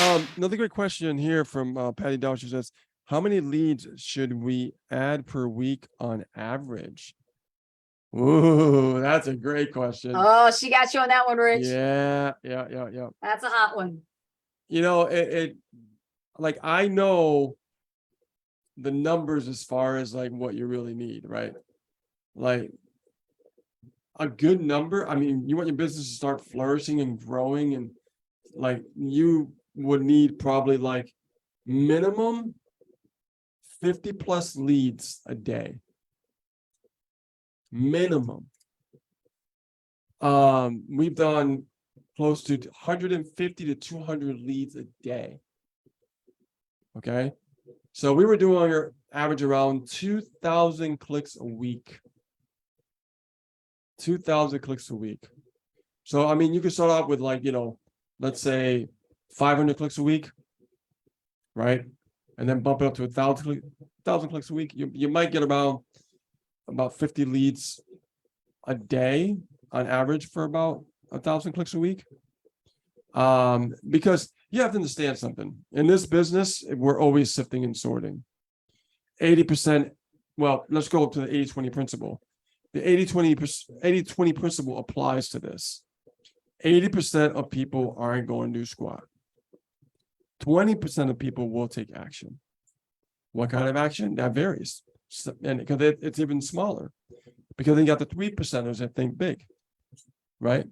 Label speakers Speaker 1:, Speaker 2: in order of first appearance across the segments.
Speaker 1: Another great question here from Patty Dow. She says, how many leads should we add per week on average? Ooh, that's a great question.
Speaker 2: Oh, she got you on that one, Rich.
Speaker 1: Yeah.
Speaker 2: That's a hot one.
Speaker 1: You know, it like I know the numbers as far as like what you really need, right? Like a good number. I mean, you want your business to start flourishing and growing, and like you would need probably like minimum 50 plus leads a day. Minimum. We've done close to 150 to 200 leads a day. Okay. So we were doing our average around 2,000 clicks a week. 2,000 clicks a week. So, I mean, you could start off with like, let's say 500 clicks a week, right? And then bump it up to 1,000 clicks a week. You might get about 50 leads a day on average for about 1,000 clicks a week. Because you have to understand something. In this business, we're always sifting and sorting. 80%, well, let's go up to the 80-20 principle. The 80-20 principle applies to this. 80% of people aren't going to do squat. 20% of people will take action. What kind of action? That varies. And because it's even smaller. Because then you got the 3%ers that think big, right?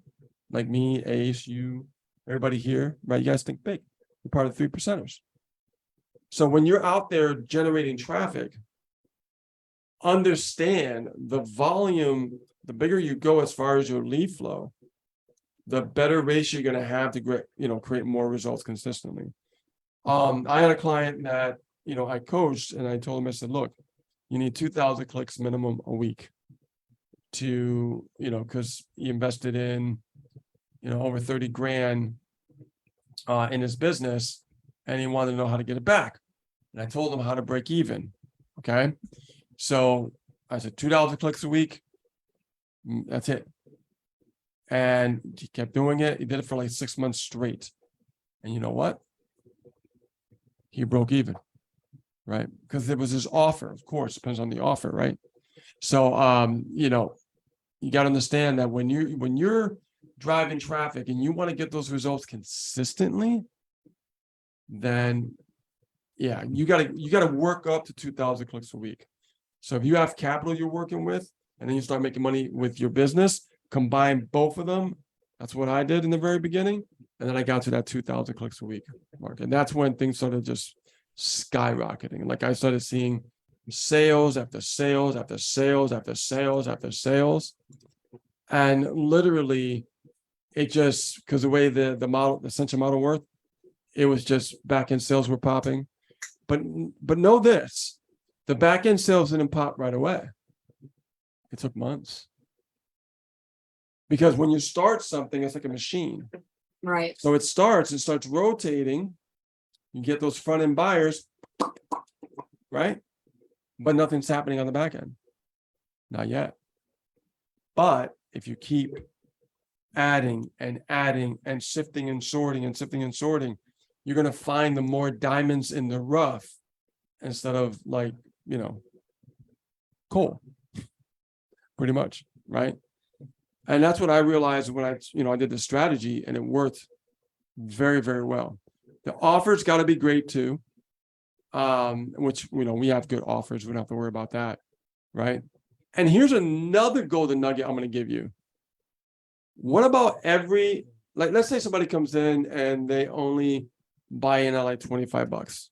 Speaker 1: Like me, Ace, you, everybody here, right? You guys think big. You're part of the 3%ers. So when you're out there generating traffic, understand the volume, the bigger you go as far as your lead flow, the better ratio you're going to have to create more results consistently. I had a client that, I coached, and I told him, I said, look, you need 2,000 clicks minimum a week to, because he invested in, over 30 grand in his business, and he wanted to know how to get it back. And I told him how to break even. Okay. So I said 2,000 clicks a week. That's it. And he kept doing it. He did it for like 6 months straight. And you know what? He broke even, right? Because it was his offer. Of course, depends on the offer, right? So, you got to understand that when you're driving traffic and you want to get those results consistently, then yeah, you got to work up to 2,000 clicks a week. So if you have capital you're working with, and then you start making money with your business, combine both of them. That's what I did in the very beginning. And then I got to that 2,000 clicks a week mark. And that's when things started just skyrocketing. Like I started seeing sales after sales after sales after sales after sales. And literally it just, because the way the Centra model worked, it was just back-end sales were popping. But know this, the back-end sales didn't pop right away. It took months. Because when you start something, it's like a machine.
Speaker 2: Right.
Speaker 1: So it starts rotating. You get those front-end buyers, right? But nothing's happening on the back end. Not yet. But if you keep adding and shifting and sorting, you're going to find the more diamonds in the rough instead of like, coal. Pretty much, right? And that's what I realized when I did the strategy, and it worked very, very well. The offers got to be great too. Which, we have good offers. We don't have to worry about that. Right. And here's another golden nugget I'm going to give you. What about let's say somebody comes in and they only buy in at like $25,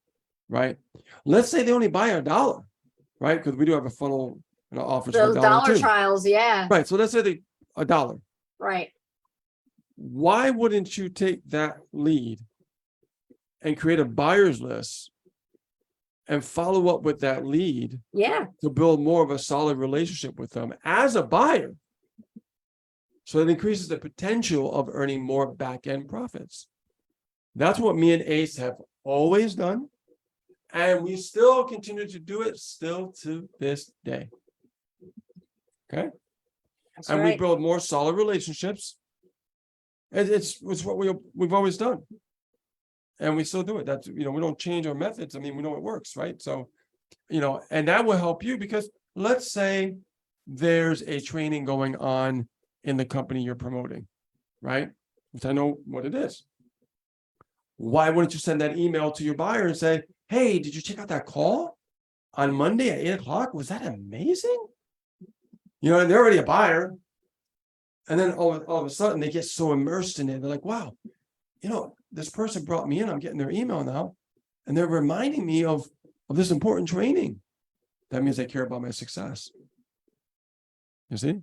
Speaker 1: right? Let's say they only buy $1, right? Because we do have a funnel and offers
Speaker 2: Those
Speaker 1: for $1
Speaker 2: dollar
Speaker 1: too.
Speaker 2: trials, yeah.
Speaker 1: Right. So let's say they $1.
Speaker 2: Right.
Speaker 1: Why wouldn't you take that lead and create a buyer's list and follow up with that lead?
Speaker 2: Yeah.
Speaker 1: To build more of a solid relationship with them as a buyer. So it increases the potential of earning more back-end profits. That's what me and Ace have always done. And we still continue to do it still to this day. Okay.
Speaker 2: That's
Speaker 1: and
Speaker 2: right.
Speaker 1: we build more solid relationships. It's what we've always done. and we still do it. That's, we don't change our methods. I mean, we know it works, right? So, and that will help you, because let's say there's a training going on in the company you're promoting, right? Which I know what it is. Why wouldn't you send that email to your buyer and say, hey, did you check out that call on Monday at 8 o'clock? Was that amazing? And they're already a buyer. And then all of a sudden they get so immersed in it. They're like, wow, this person brought me in. I'm getting their email now. And they're reminding me of this important training. That means they care about my success. You see?